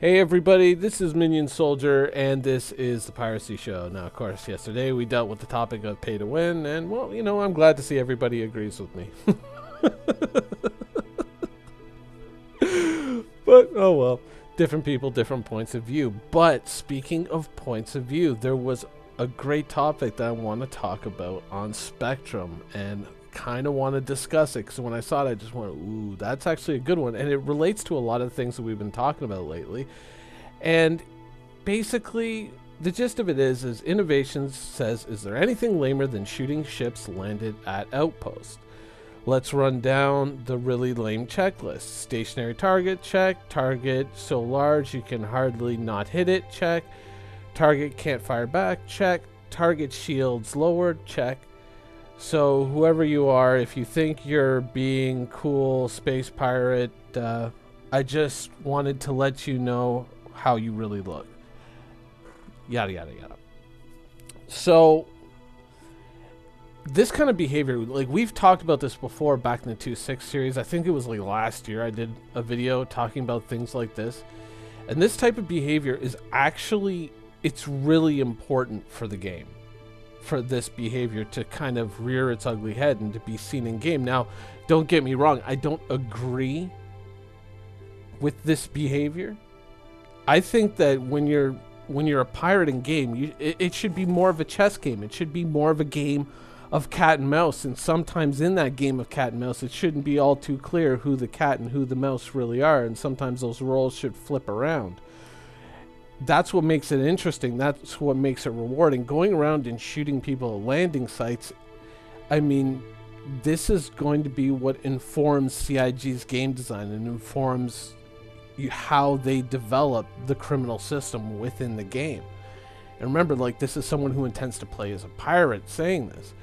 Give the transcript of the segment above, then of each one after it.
Hey everybody, this is Minion Soldier, and this is the Piracy Show. Now, of course, yesterday we dealt with the topic of pay to win, and well, I'm glad to see everybody agrees with me. But, oh well, different people, different points of view. But, speaking of points of view, there was a great topic that I want to talk about on Spectrum, and kind of want to discuss it, because when I saw it I just went, ooh, that's actually a good one, and it relates to a lot of things that we've been talking about lately. And basically the gist of it is Innovations says, is there anything lamer than shooting ships landed at outposts? Let's run down the really lame checklist. Stationary target, check. Target so large you can hardly not hit it, check. Target can't fire back, check. Target shields lowered, check. So whoever you are, if you think you're being cool space pirate, I just wanted to let you know how you really look. Yada yada yada. So this kind of behavior, like we've talked about this before back in the 2.6 series. I think it was like last year I did a video talking about things like this. And this type of behavior is actually, it's really important for the game. For this behavior to kind of rear its ugly head and to be seen in game. Now, don't get me wrong, I don't agree with this behavior. I think that when you're a pirate in game, it should be more of a chess game. It should be more of a game of cat and mouse, and sometimes in that game of cat and mouse, it shouldn't be all too clear who the cat and who the mouse really are, and sometimes those roles should flip around. That's what makes it interesting. That's what makes it rewarding. Going around and shooting people at landing sites, I mean, this is going to be what informs CIG's game design and informs how they develop the criminal system within the game. And remember, like, this is someone who intends to play as a pirate saying this.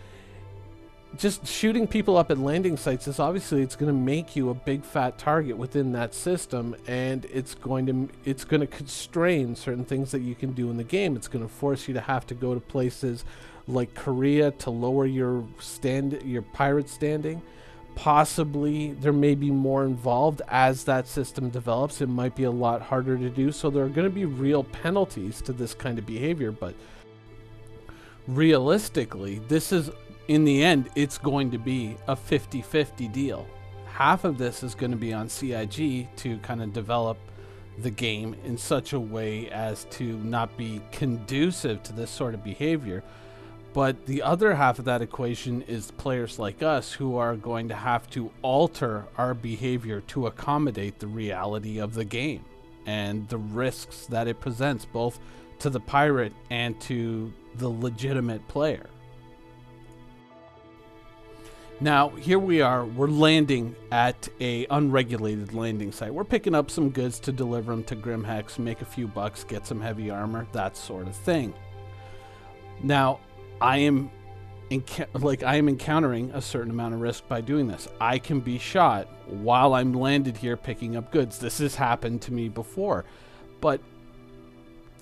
Just shooting people up at landing sites is obviously, it's going to make you a big fat target within that system, and it's going to constrain certain things that you can do in the game. It's going to force you to have to go to places like Korea to lower your pirate standing. Possibly there may be more involved as that system develops. It might be a lot harder to do, so there are going to be real penalties to this kind of behavior. But realistically, this is, in the end, it's going to be a 50-50 deal. Half of this is going to be on CIG to kind of develop the game in such a way as to not be conducive to this sort of behavior. But the other half of that equation is players like us who are going to have to alter our behavior to accommodate the reality of the game and the risks that it presents, both to the pirate and to the legitimate player. Now, here we are, we're landing at a unregulated landing site. We're picking up some goods to deliver them to Grimhex, make a few bucks, get some heavy armor, that sort of thing. Now, I am encountering a certain amount of risk by doing this. I can be shot while I'm landed here picking up goods. This has happened to me before. But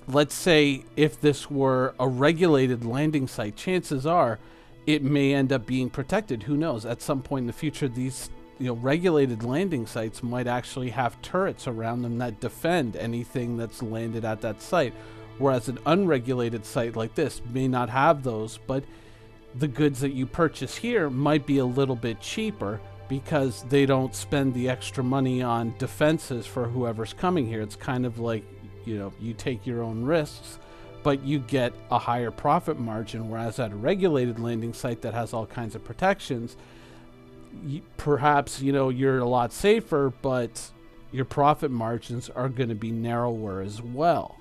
let's say if this were a regulated landing site, chances are it may end up being protected. Who knows? At some point in the future, these regulated landing sites might actually have turrets around them that defend anything that's landed at that site. Whereas an unregulated site like this may not have those, but the goods that you purchase here might be a little bit cheaper because they don't spend the extra money on defenses for whoever's coming here. It's kind of like, you take your own risks, but you get a higher profit margin. Whereas at a regulated landing site that has all kinds of protections, perhaps, you're a lot safer, but your profit margins are going to be narrower as well.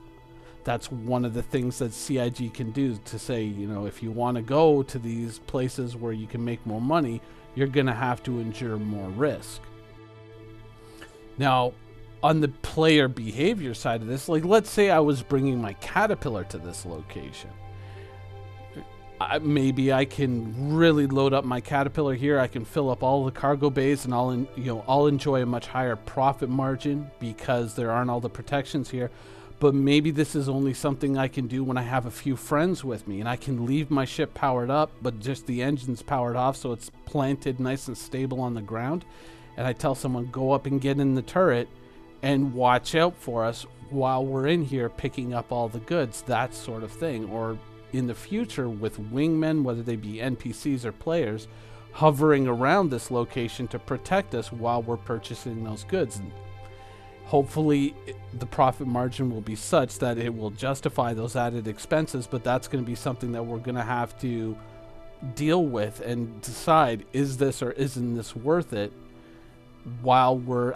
That's one of the things that CIG can do to say, if you want to go to these places where you can make more money, you're going to have to endure more risk. Now, on the player behavior side of this, like let's say I was bringing my Caterpillar to this location. Maybe I can really load up my Caterpillar here. I can fill up all the cargo bays, and I'll enjoy a much higher profit margin because there aren't all the protections here. But maybe this is only something I can do when I have a few friends with me, and I can leave my ship powered up, but just the engine's powered off, so it's planted nice and stable on the ground. And I tell someone, go up and get in the turret and watch out for us while we're in here picking up all the goods, that sort of thing. Or in the future with wingmen, whether they be NPCs or players, hovering around this location to protect us while we're purchasing those goods. And hopefully the profit margin will be such that it will justify those added expenses, but that's going to be something that we're going to have to deal with and decide, is this or isn't this worth it? While we're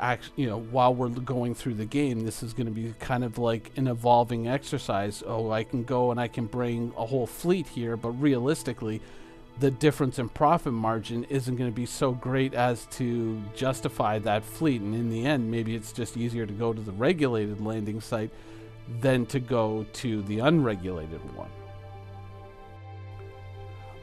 while we're going through the game, this is going to be kind of like an evolving exercise. Oh, I can go and I can bring a whole fleet here, but realistically, the difference in profit margin isn't going to be so great as to justify that fleet. And in the end, maybe it's just easier to go to the regulated landing site than to go to the unregulated one.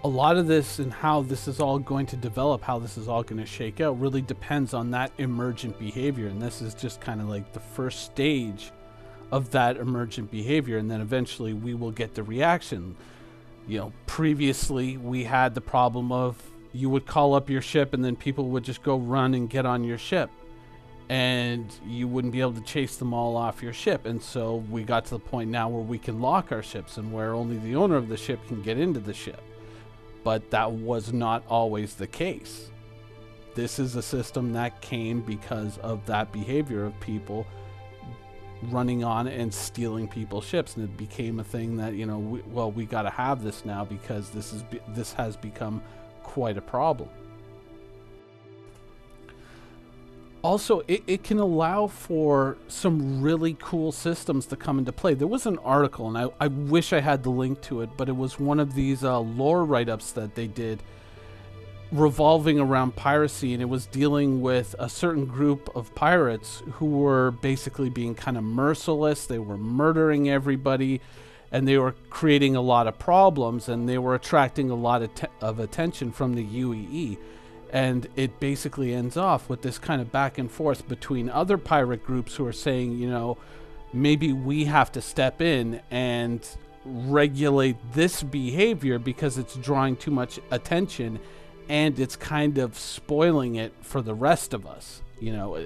A lot of this and how this is all going to develop, how this is all going to shake out, really depends on that emergent behavior. And this is just kind of like the first stage of that emergent behavior. And then eventually we will get the reaction. You know, previously we had the problem of you would call up your ship and then people would just go run and get on your ship. And you wouldn't be able to chase them all off your ship. And so we got to the point now where we can lock our ships and where only the owner of the ship can get into the ship. But that was not always the case. This is a system that came because of that behavior of people running on and stealing people's ships, and it became a thing that, you know, we got to have this now because this has become quite a problem. Also, it can allow for some really cool systems to come into play. There was an article, and I wish I had the link to it, but it was one of these lore write-ups that they did revolving around piracy, and it was dealing with a certain group of pirates who were basically being kind of merciless. They were murdering everybody, and they were creating a lot of problems, and they were attracting a lot of attention from the UEE. And it basically ends off with this kind of back and forth between other pirate groups who are saying, you know, maybe we have to step in and regulate this behavior because it's drawing too much attention and it's kind of spoiling it for the rest of us. You know,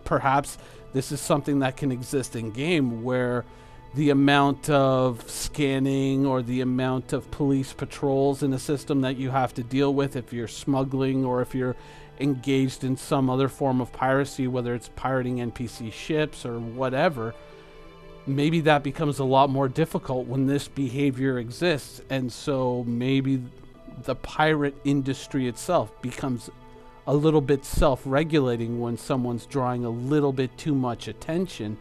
perhaps this is something that can exist in game where the amount of scanning or the amount of police patrols in a system that you have to deal with if you're smuggling or if you're engaged in some other form of piracy, whether it's pirating NPC ships or whatever, maybe that becomes a lot more difficult when this behavior exists. And so maybe the pirate industry itself becomes a little bit self-regulating when someone's drawing a little bit too much attention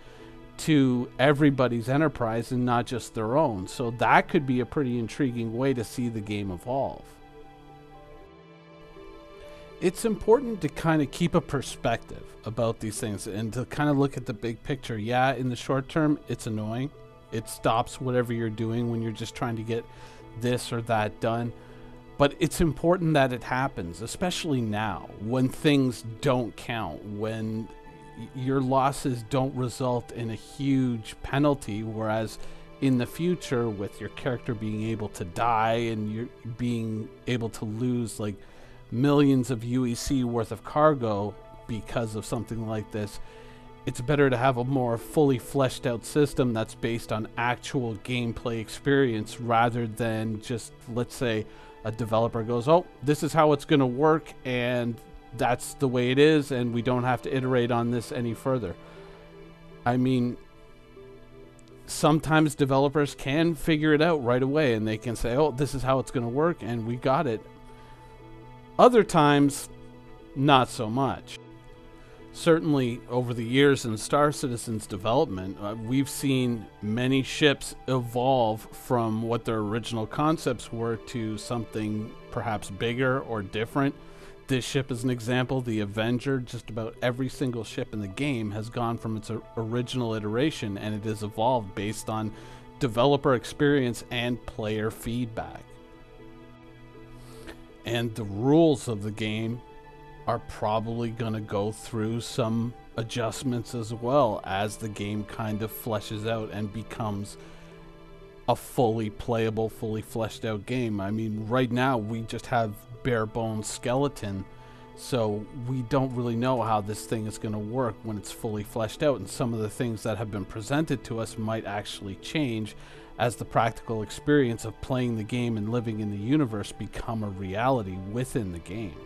to everybody's enterprise and not just their own. So that could be a pretty intriguing way to see the game evolve. It's important to kind of keep a perspective about these things and to kind of look at the big picture. Yeah, in the short term, it's annoying. It stops whatever you're doing when you're just trying to get this or that done. But it's important that it happens, especially now when things don't count, when your losses don't result in a huge penalty, whereas in the future with your character being able to die and you're being able to lose like millions of UEC worth of cargo because of something like this, it's better to have a more fully fleshed out system that's based on actual gameplay experience rather than just, let's say, a developer goes, oh, this is how it's going to work and that's the way it is, and we don't have to iterate on this any further. I mean, sometimes developers can figure it out right away, and they can say, oh, this is how it's going to work, and we got it. Other times, not so much. Certainly, over the years in Star Citizen's development, we've seen many ships evolve from what their original concepts were to something perhaps bigger or different. This ship is an example, the Avenger. Just about every single ship in the game has gone from its original iteration, and it has evolved based on developer experience and player feedback. And the rules of the game are probably going to go through some adjustments as well as the game kind of fleshes out and becomes a fully playable, fully fleshed out game. I mean, right now we just have bare bones skeleton So we don't really know how this thing is going to work when it's fully fleshed out, and some of the things that have been presented to us might actually change as the practical experience of playing the game and living in the universe become a reality within the game.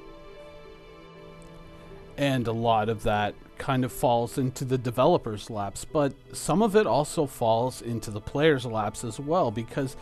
And a lot of that kind of falls into the developer's laps, but some of it also falls into the player's laps as well, because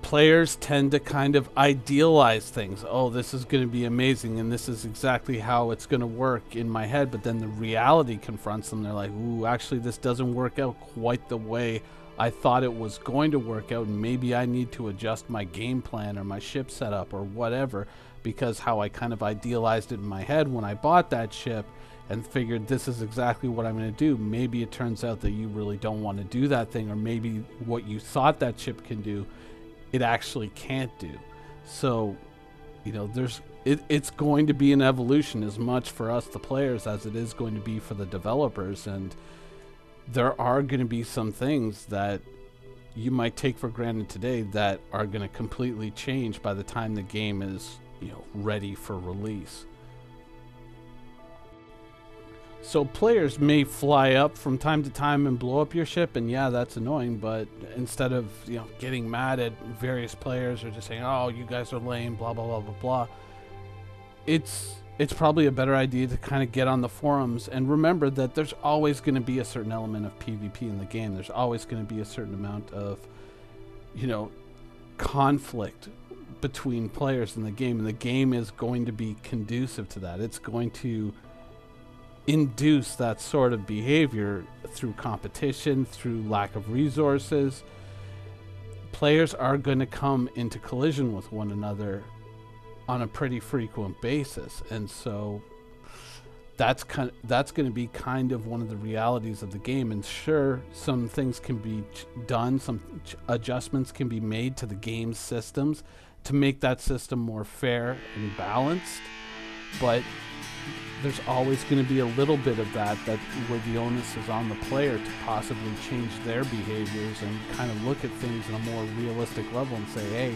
players tend to kind of idealize things. Oh, this is going to be amazing, and this is exactly how it's going to work in my head, but then the reality confronts them. They're like, ooh, actually this doesn't work out quite the way I thought it was going to work out, and maybe I need to adjust my game plan or my ship setup or whatever, because how I kind of idealized it in my head when I bought that ship and figured this is exactly what I'm going to do. Maybe it turns out that you really don't want to do that thing, or maybe what you thought that ship can do, it actually can't do. So, you know, it's going to be an evolution as much for us, the players, as it is going to be for the developers. And there are going to be some things that you might take for granted today that are going to completely change by the time the game is, you know, ready for release. So players may fly up from time to time and blow up your ship, and yeah, that's annoying, but instead of, you know, getting mad at various players or just saying, oh, you guys are lame, blah, blah, blah, blah, blah, it's probably a better idea to kind of get on the forums and remember that there's always going to be a certain element of PvP in the game. There's always going to be a certain amount of, you know, conflict between players in the game, and the game is going to be conducive to that. It's going to induce that sort of behavior through competition, through lack of resources. Players are going to come into collision with one another on a pretty frequent basis, and so that's going to be kind of one of the realities of the game. And sure, some things can be done, some adjustments can be made to the game's systems to make that system more fair and balanced, but there's always going to be a little bit of that where the onus is on the player to possibly change their behaviors and kind of look at things on a more realistic level and say, hey,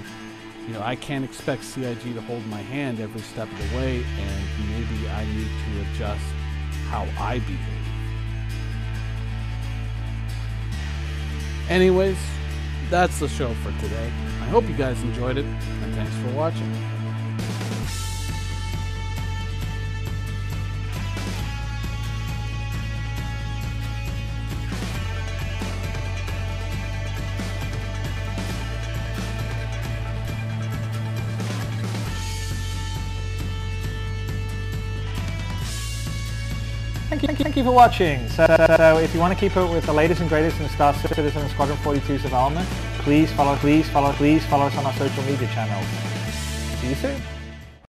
you know, I can't expect CIG to hold my hand every step of the way, and maybe I need to adjust how I behave. Anyways, that's the show for today. I hope you guys enjoyed it, and thanks for watching. Thank you for watching. So if you want to keep up with the latest and greatest in Star Citizen and Squadron 42's development, please follow us on our social media channels. See you soon.